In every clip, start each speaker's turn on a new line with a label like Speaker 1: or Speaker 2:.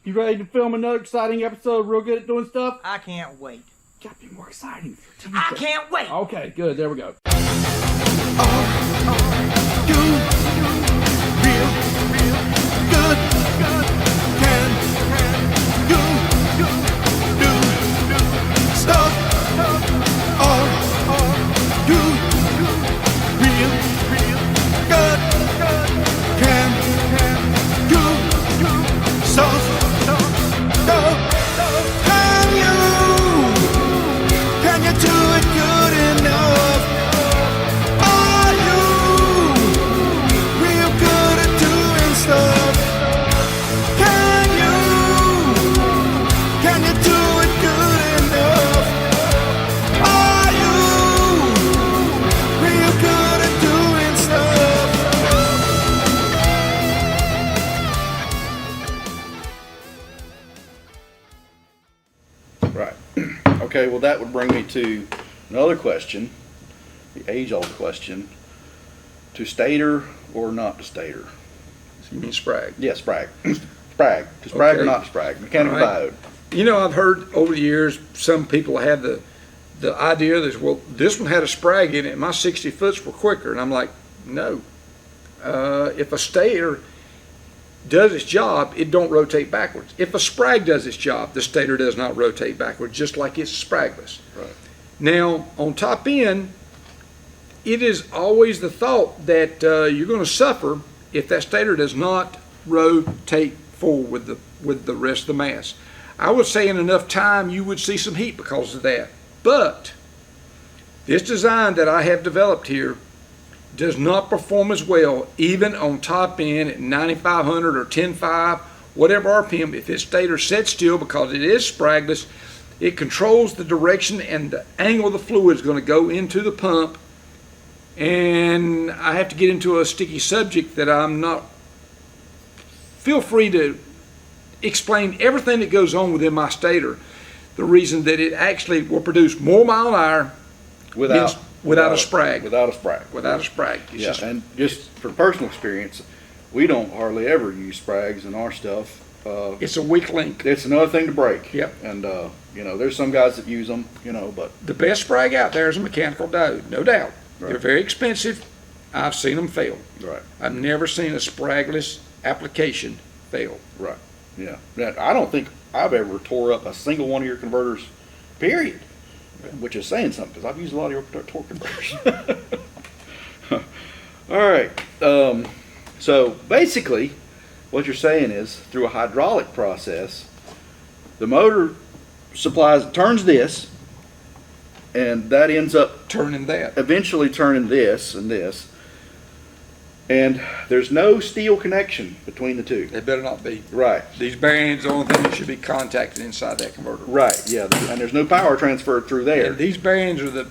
Speaker 1: You ready to film another exciting episode? Real good at doing stuff?
Speaker 2: I can't wait.
Speaker 1: Gotta be more exciting for Tuesday.
Speaker 2: I can't wait.
Speaker 1: Okay, good. There we go.
Speaker 3: Right. Okay, well that would bring me to another question, the age-old question, to Stator or not to Stator?
Speaker 4: You mean Sprag?
Speaker 3: Yeah, Sprag. Sprag. To Sprag or
Speaker 4: Okay.
Speaker 3: not to Sprag? Mechanical
Speaker 4: Right.
Speaker 3: diode.
Speaker 4: You know, I've heard over the years some people have the idea that, well, this one had a Sprag in it and my 60 foots were quicker. And I'm like, no. If a Stator does its job, it don't rotate backwards. If a Sprag does its job, the Stator does not rotate backwards, just like it's Spragless.
Speaker 3: Right.
Speaker 4: Now, on top end, it is always the thought that you're going to suffer if that Stator does not rotate forward with the rest of the mass. I would say in enough time you would see some heat because of that. But this design that I have developed here does not perform as well, even on top end at 9,500 or 10.5, whatever RPM. If its Stator sets still, because it is Spragless, it controls the direction and the angle the fluid is going to go into the pump. And I have to get into a sticky subject that I'm not. Feel free to explain everything that goes on within my Stator. The reason that it actually will produce more mile an hour without a Sprag.
Speaker 3: Without a Sprag.
Speaker 4: Without a Sprag. It's
Speaker 3: Yeah,
Speaker 4: just,
Speaker 3: and just for personal experience, we don't hardly ever use Sprags in our stuff.
Speaker 4: it's a weak link.
Speaker 3: It's another thing to break.
Speaker 4: Yep.
Speaker 3: And, you know, there's some guys that use them, you know, but
Speaker 4: The best Sprag out there is a mechanical diode, no doubt.
Speaker 3: Right.
Speaker 4: They're very expensive. I've seen them fail.
Speaker 3: right,
Speaker 4: I've never seen a Spragless application fail.
Speaker 3: right, yeah. Now, I don't think I've ever tore up a single one of your converters, period. Which is saying something, because I've used a lot of your torque converters. All right. So basically, what you're saying is, through a hydraulic process, the motor turns this, and that ends up
Speaker 4: Turning that.
Speaker 3: eventually turning this and this. And there's no steel connection between the two.
Speaker 4: They better not be.
Speaker 3: Right.
Speaker 4: These bearings, the only thing that should be contacted inside that converter.
Speaker 3: Right. Yeah. And there's no power transferred through there.
Speaker 4: And these bearings are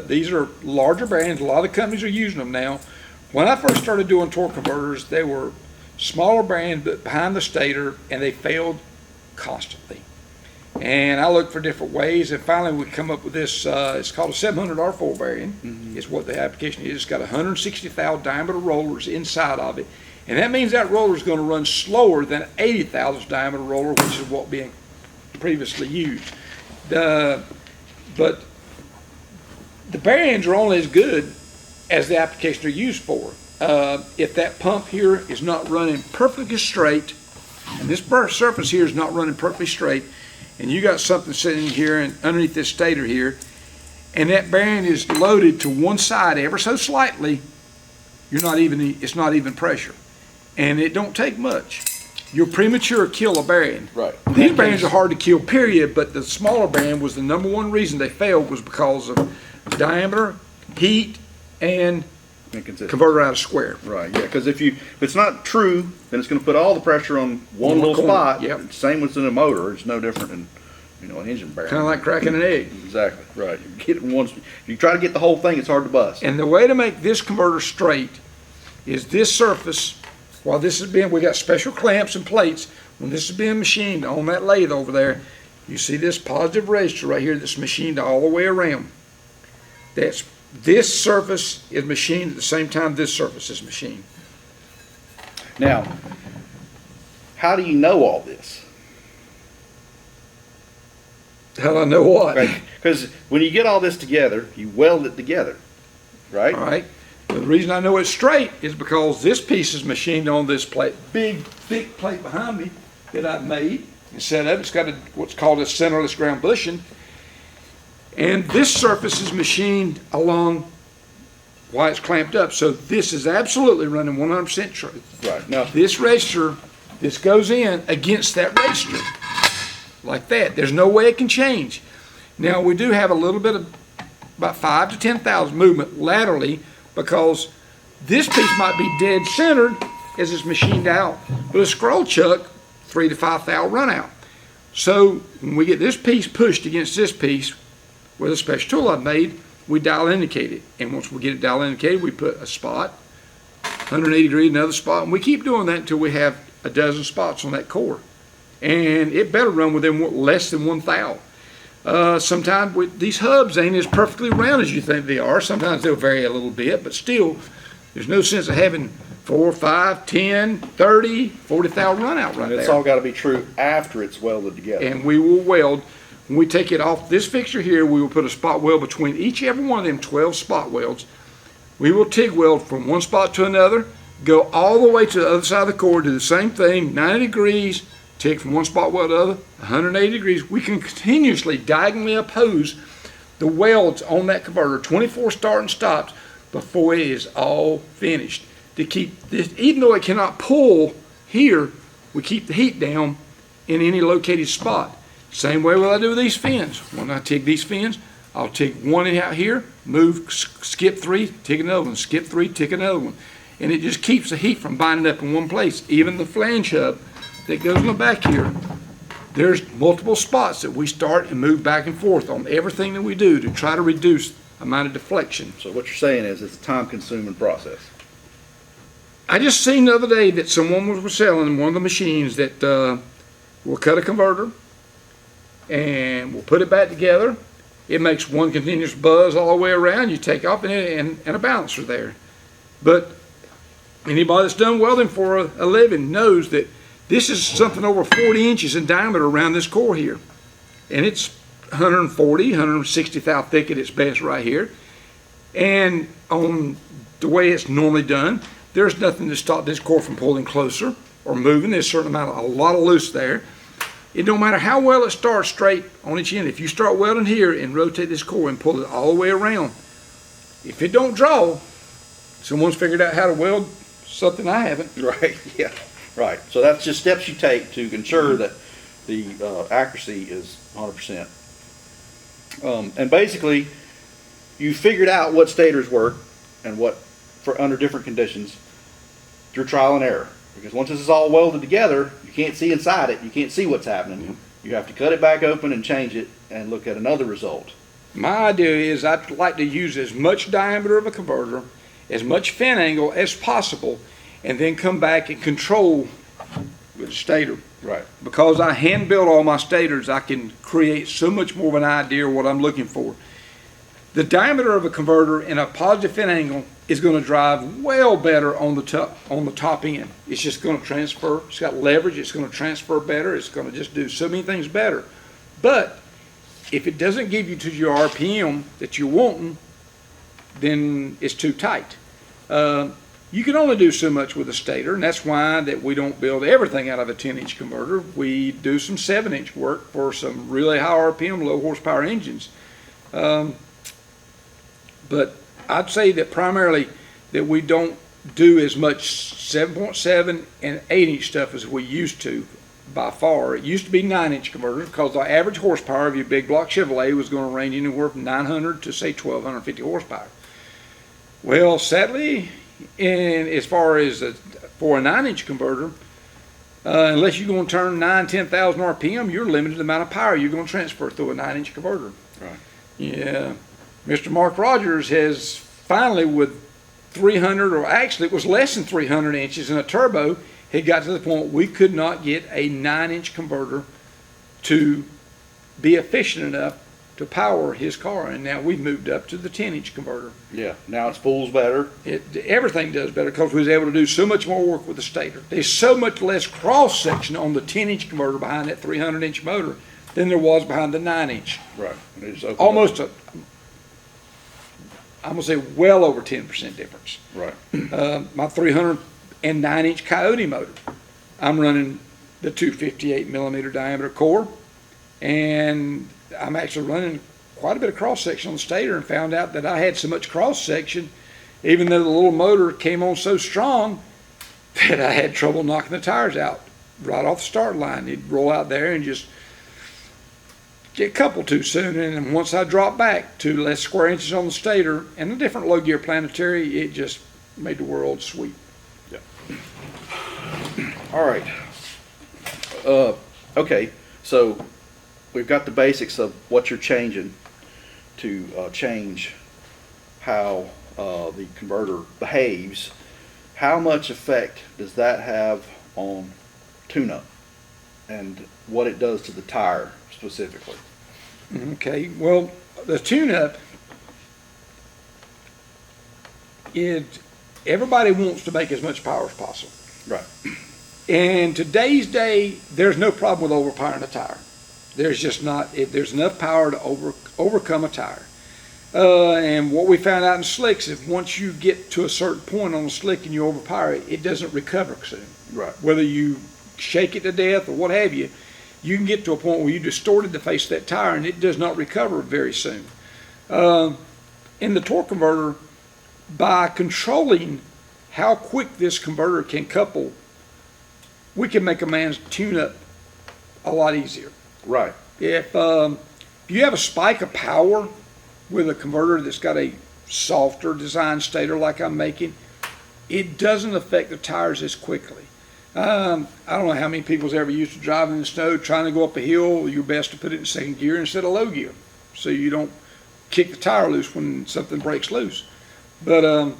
Speaker 4: these are larger bearings. A lot of companies are using them now. When I first started doing torque converters, they were smaller bearings but behind the Stator, and they failed constantly. And I looked for different ways, and finally we come up with this. It's called a 700 R4 bearing. Is what the application is. It's got 160 thou diameter rollers inside of it, and that means that roller is going to run slower than 80 thou diameter roller, which is what being previously used. But the bearings are only as good as the application they're used for. If that pump here is not running perfectly straight, and this burst surface here is not running perfectly straight, and you got something sitting here and underneath this Stator here, and that bearing is loaded to one side ever so slightly, it's not even pressure. And it don't take much. You'll premature kill a bearing.
Speaker 3: Right.
Speaker 4: These bearings are hard to kill, period, but the smaller bearing was the number one reason they failed, was because of diameter, heat, and
Speaker 3: Inconsistent.
Speaker 4: converter out of square.
Speaker 3: Right, yeah, because if it's not true, then it's going to put all the pressure on one little
Speaker 4: corner,
Speaker 3: spot.
Speaker 4: yep.
Speaker 3: Same with in a motor. It's no different than, you know, an engine bearing.
Speaker 4: Kind of like cracking an egg.
Speaker 3: Exactly, right. If you try to get the whole thing, it's hard to bust.
Speaker 4: And the way to make this converter straight is this surface, while this is being, we got special clamps and plates, when this is being machined on that lathe over there, you see this positive register right here that's machined all the way around. This surface is machined at the same time this surface is machined.
Speaker 3: Now, how do you know all this?
Speaker 4: Hell, I know what.
Speaker 3: Because when you get all this together, you weld it together, right?
Speaker 4: All right. The reason I know it's straight is because this piece is machined on this plate, big, thick plate behind me that I've made and set up. It's got what's called a centerless ground bushing. And this surface is machined along while it's clamped up. So this is absolutely running 100% true.
Speaker 3: Right. Now,
Speaker 4: This register, this goes in against that register, like that. There's no way it can change. Now, we do have a little bit of about 5 to 10,000 movement laterally, because this piece might be dead centered as it's machined out, but a scroll chuck, 3 to 5 thou run out. So when we get this piece pushed against this piece with a special tool I've made, we dial indicate it. And once we get it dial indicated, we put a spot, 180 degrees, another spot, and we keep doing that until we have a dozen spots on that core. And it better run within less than 1 thou. Sometimes with these hubs ain't as perfectly round as you think they are. Sometimes they'll vary a little bit, but still, there's no sense of having 4, 5, 10, 30, 40 thou run out right there.
Speaker 3: it's all got to be true after it's welded together.
Speaker 4: And we will weld. When we take it off this fixture here, we will put a spot weld between each every one of them 12 spot welds. We will TIG weld from one spot to another, go all the way to the other side of the core, do the same thing, 90 degrees, TIG from one spot weld to the other, 180 degrees. We can continuously diagonally oppose the welds on that converter, 24 start and stops, before it is all finished. To keep this, even though it cannot pull here, we keep the heat down in any located spot. Same way I do with these fins. When I TIG these fins, I'll TIG one out here, move, skip 3, TIG another one, skip 3, TIG another one. And it just keeps the heat from binding up in one place. Even the flange hub that goes in the back here, there's multiple spots that we start and move back and forth on everything that we do to try to reduce the amount of deflection.
Speaker 3: So what you're saying is it's a time-consuming process.
Speaker 4: I just seen the other day that someone was selling one of the machines that will cut a converter and we'll put it back together. It makes one continuous buzz all the way around. You take off and a balancer there. But anybody that's done welding for a living knows that this is something over 40 inches in diameter around this core here. And it's 140, 160 thou thick at its best right here. And on the way it's normally done, there's nothing to stop this core from pulling closer or moving. There's a lot of loose there. It don't matter how well it starts straight on each end. If you start welding here and rotate this core and pull it all the way around, if it don't draw, someone's figured out how to weld something I haven't.
Speaker 3: Right, yeah, right. So that's just steps you take to ensure that the accuracy is 100%. And basically, you figured out what stators work and what for under different conditions through trial and error. Because once this is all welded together, you can't see inside it. You can't see what's happening. You have to cut it back open and change it and look at another result.
Speaker 4: My idea is I'd like to use as much diameter of a converter, as much fin angle as possible, and then come back and control with the stator.
Speaker 3: Right.
Speaker 4: Because I hand build all my stators, I can create so much more of an idea of what I'm looking for. The diameter of a converter in a positive fin angle is going to drive well better on the top end. It's just going to transfer. It's got leverage. It's going to transfer better. It's going to just do so many things better. But if it doesn't give you to your RPM that you're wanting, then it's too tight. You can only do so much with a stator, and that's why that we don't build everything out of a 10-inch converter. We do some 7-inch work for some really high RPM, low horsepower engines. But I'd say that primarily that we don't do as much 7.7 and 8-inch stuff as we used to by far. It used to be 9-inch converters because the average horsepower of your big block Chevrolet was going to range anywhere from 900 to say 1,250 horsepower. Well, sadly, and as far as for a 9-inch converter, unless you're going to turn 10,000 RPM, you're limited to the amount of power you're going to transfer through a 9-inch converter.
Speaker 3: Right.
Speaker 4: Yeah. Mr. Mark Rogers has finally, with 300, or actually it was less than 300 inches in a turbo, he got to the point we could not get a 9-inch converter to be efficient enough to power his car, and now we've moved up to the 10-inch converter.
Speaker 3: Yeah, now it spools better.
Speaker 4: Everything does better because we was able to do so much more work with the stator. There's so much less cross section on the 10-inch converter behind that 300-inch motor than there was behind the 9-inch.
Speaker 3: Right. And it just opened
Speaker 4: Almost
Speaker 3: up.
Speaker 4: I'm gonna say well over 10% difference.
Speaker 3: Right.
Speaker 4: My 309-inch Coyote motor, I'm running the 258 millimeter diameter core, and I'm actually running quite a bit of cross section on the Stator, and found out that I had so much cross section, even though the little motor came on so strong, that I had trouble knocking the tires out right off the start line. It'd roll out there and just get coupled too soon, and then once I dropped back to less square inches on the Stator and a different low gear planetary, it just made the world sweet.
Speaker 3: Yeah. All right. Okay, so we've got the basics of what you're changing to change how the converter behaves. How much effect does that have on tune-up and what it does to the tire specifically?
Speaker 4: Okay, well, the tune-up is everybody wants to make as much power as possible.
Speaker 3: Right.
Speaker 4: In today's day, there's no problem with overpowering a tire. There's just not. There's enough power to overcome a tire. And what we found out in slicks is once you get to a certain point on a slick and you overpower it, it doesn't recover soon.
Speaker 3: Right.
Speaker 4: Whether you shake it to death or what have you, you can get to a point where you distorted the face of that tire and it does not recover very soon. In the torque converter, by controlling how quick this converter can couple, we can make a man's tune-up a lot easier.
Speaker 3: Right.
Speaker 4: If you have a spike of power with a converter that's got a softer design stator like I'm making, it doesn't affect the tires as quickly. I don't know how many people's ever used to drive in the snow trying to go up a hill. You're best to put it in second gear instead of low gear so you don't kick the tire loose when something breaks loose. But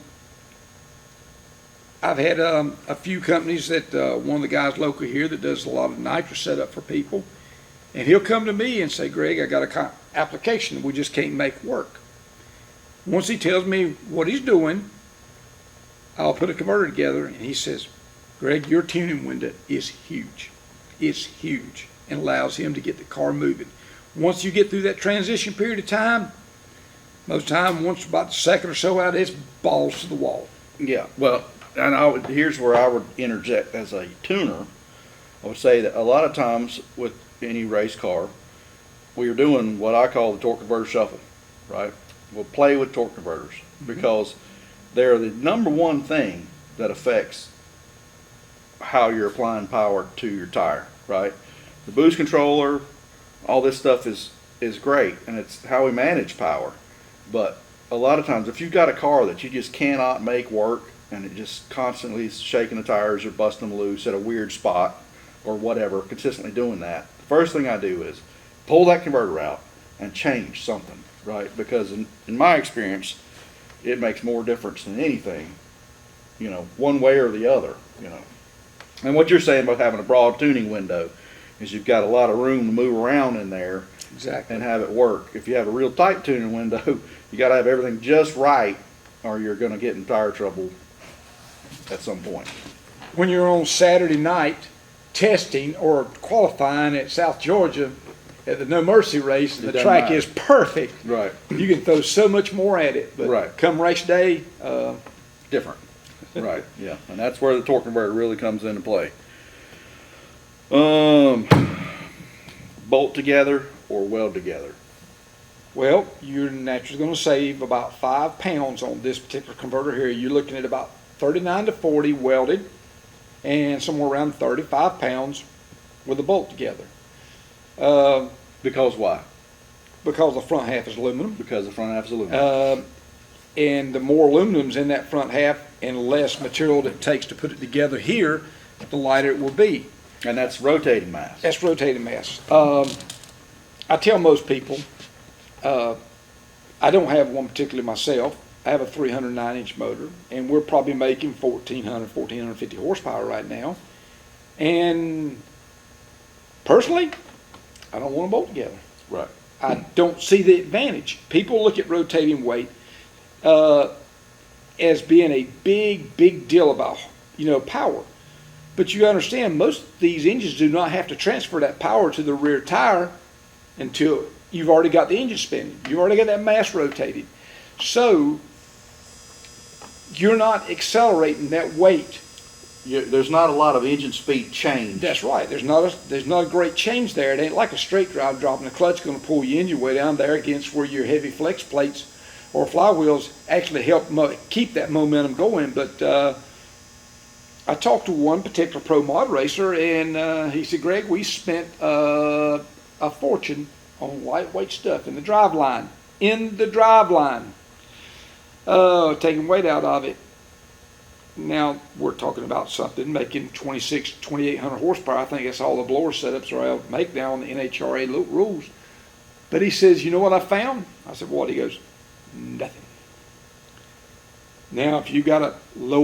Speaker 4: I've had a few companies that one of the guys local here that does a lot of nitrous setup for people, and he'll come to me and say, Greg, I got a application we just can't make work. Once he tells me what he's doing, I'll put a converter together, and he says, Greg, your tuning window is huge. It's huge, and allows him to get the car moving. Once you get through that transition period of time, most time, once about the second or so out, it's balls to the wall.
Speaker 3: Yeah. Well, and here's where I would interject as a tuner. I would say that a lot of times with any race car, we are doing what I call the torque converter shuffle, right? We'll play with torque converters because they're the number one thing that affects how you're applying power to your tire, right? The boost controller, all this stuff is great, and it's how we manage power. But a lot of times, if you've got a car that you just cannot make work, and it just constantly is shaking the tires or busting them loose at a weird spot or whatever, consistently doing that, the first thing I do is pull that converter out and change something, right? Because in my experience, it makes more difference than anything, one way or the other, And what you're saying about having a broad tuning window is you've got a lot of room to move around in there.
Speaker 4: Exactly.
Speaker 3: And have it work. If you have a real tight tuning window, you got to have everything just right, or you're going to get in tire trouble at some point.
Speaker 4: When you're on Saturday night testing or qualifying at South Georgia at the No Mercy race, and the track is perfect.
Speaker 3: Right.
Speaker 4: You can throw so much more at it. But
Speaker 3: right.
Speaker 4: Come race day,
Speaker 3: different. Right. Yeah. And that's where the torque converter really comes into play. Bolt together or weld together?
Speaker 4: Well, you're naturally going to save about 5 pounds on this particular converter here. You're looking at about 39 to 40 welded and somewhere around 35 pounds with a bolt together.
Speaker 3: Because why?
Speaker 4: Because the front half is aluminum.
Speaker 3: Because the front half is aluminum.
Speaker 4: And the more aluminum's in that front half and less material that it takes to put it together here, the lighter it will be.
Speaker 3: And that's rotating mass.
Speaker 4: That's rotating mass. I tell most people, I don't have one particularly myself. I have a 309-inch motor, and we're probably making 1,450 horsepower right now. And personally, I don't want them both together.
Speaker 3: Right.
Speaker 4: I don't see the advantage. People look at rotating weight as being a big deal about power. But you understand, most of these engines do not have to transfer that power to the rear tire until you've already got the engine spinning. You've already got that mass rotated. So you're not accelerating that weight.
Speaker 3: There's not a lot of engine speed change.
Speaker 4: That's right. There's not a great change there. It ain't like a straight drive dropping the clutch going to pull your engine way down there against where your heavy flex plates or flywheels actually help keep that momentum going. But I talked to one particular pro mod racer, and he said, Greg, we spent a fortune on lightweight stuff in the drive line. Taking weight out of it. Now we're talking about something making 2,800 horsepower. I think that's all the blower setups are able to make now on the NHRA rules. But he says, you know what I found? I said, what? He goes, nothing. Now if you got a low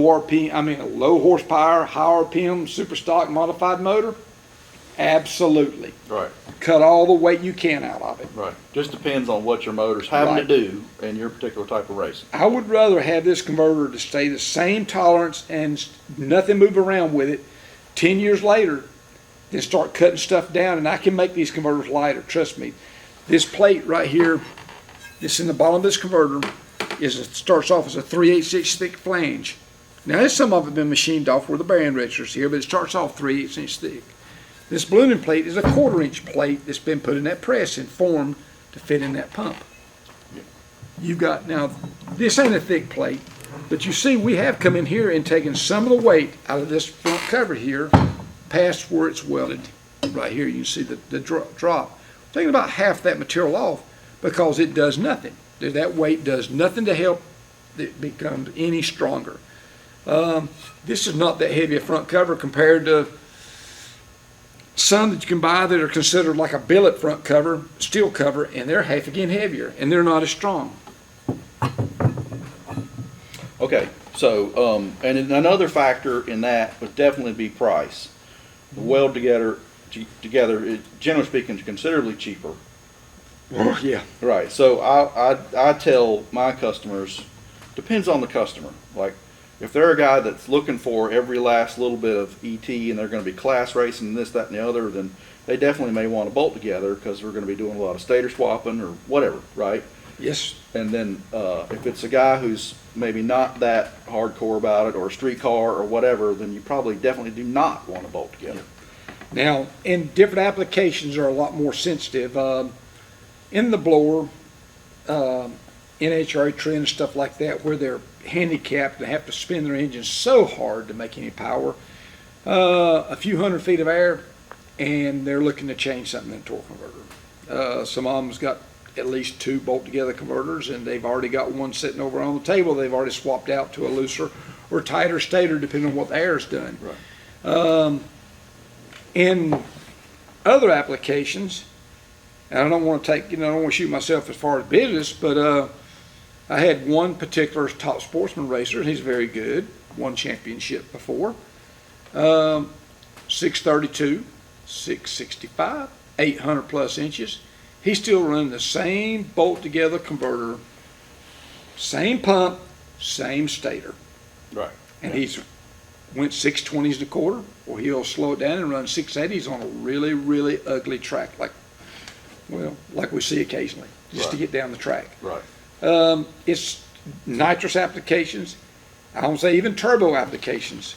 Speaker 4: horsepower, high RPM, super stock modified motor, absolutely.
Speaker 3: Right.
Speaker 4: Cut all the weight you can out of it.
Speaker 3: Right. Just depends on what your motor's having to do in your particular type of racing.
Speaker 4: I would rather have this converter to stay the same tolerance and nothing move around with it 10 years later than start cutting stuff down. And I can make these converters lighter, trust me. This plate right here, this in the bottom of this converter, starts off as a 3/8" thick flange. Now some of it been machined off where the bearing registers here, but it starts off 3/8" thick. This ballooning plate is a 1/4" plate that's been put in that press and formed to fit in that pump. You've got, now, this ain't a thick plate, but you see we have come in here and taken some of the weight out of this front cover here past where it's welded. Right here you can see the drop. Taking about half that material off because it does nothing. That weight does nothing to help it become any stronger. This is not that heavy a front cover compared to some that you can buy that are considered like a billet front cover, steel cover, and they're half again heavier, and they're not as strong.
Speaker 3: Okay, so, and another factor in that would definitely be price. The weld together, generally speaking, is considerably cheaper.
Speaker 4: Well, yeah.
Speaker 3: Right, so I tell my customers, depends on the customer. Like, if they're a guy that's looking for every last little bit of ET and they're going to be class racing this, that, and the other, then they definitely may want to bolt together because we're going to be doing a lot of stator swapping or whatever, right?
Speaker 4: Yes.
Speaker 3: And then if it's a guy who's maybe not that hardcore about it or a street car or whatever, then you probably definitely do not want to bolt together.
Speaker 4: Now, in different applications are a lot more sensitive. In the blower, NHRA trend, stuff like that, where they're handicapped and have to spin their engine so hard to make any power, a few 100 feet of air, and they're looking to change something in a torque converter. Some of them's got at least 2 bolt together converters, and they've already got one sitting over on the table. They've already swapped out to a looser or tighter stator depending on what the air's done.
Speaker 3: Right.
Speaker 4: In other applications, and I don't want to take, I don't want to shoot myself as far as business, but I had one particular top sportsman racer. He's very good, won championship before. 632, 665, 800 plus inches. He's still running the same bolt together converter, same pump, same stator.
Speaker 3: Right.
Speaker 4: And he's went 620s and a quarter, or he'll slow it down and run 680s on a really, really ugly track, like we see occasionally, just to get down the track.
Speaker 3: Right.
Speaker 4: It's nitrous applications, I don't say even turbo applications,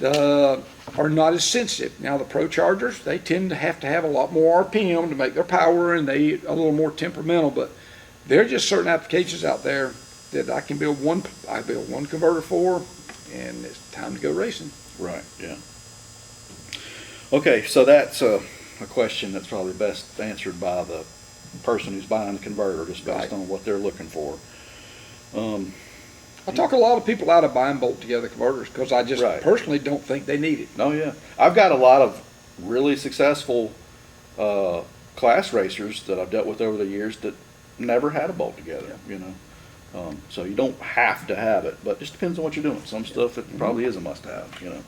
Speaker 4: are not as sensitive. Now the Pro Chargers, they tend to have a lot more RPM to make their power, and they a little more temperamental, but there are just certain applications out there that I build one converter for, and it's time to go racing.
Speaker 3: Right, yeah. Okay, so that's a question that's probably best answered by the person who's buying the converter, just based on what they're looking for.
Speaker 4: I talk a lot of people out of buying bolt together converters because I just personally don't think they need it.
Speaker 3: Oh yeah, I've got a lot of really successful class racers that I've dealt with over the years that never had a bolt together. You know, so you don't have to have it, but it just depends on what you're doing. Some stuff it probably is a must-have. You know.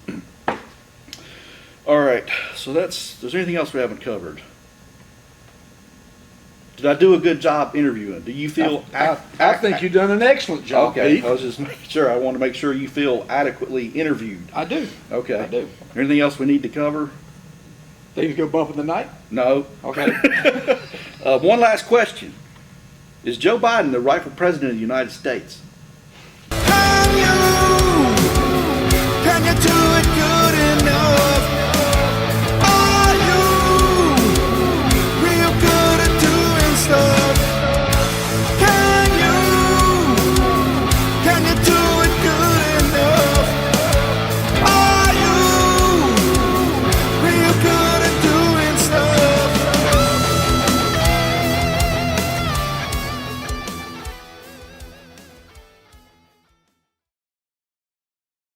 Speaker 3: All right, so is there anything else we haven't covered? Did I do a good job interviewing? Do you feel?
Speaker 4: I think you've done an excellent job.
Speaker 3: Okay,
Speaker 4: Pete.
Speaker 3: I was just making sure. I want to make sure you feel adequately interviewed.
Speaker 4: I do.
Speaker 3: Okay.
Speaker 4: I do.
Speaker 3: Anything else we need to cover?
Speaker 4: Things go bump in the night?
Speaker 3: No.
Speaker 4: Okay.
Speaker 3: One last question. Is Joe Biden the rightful president of the United States?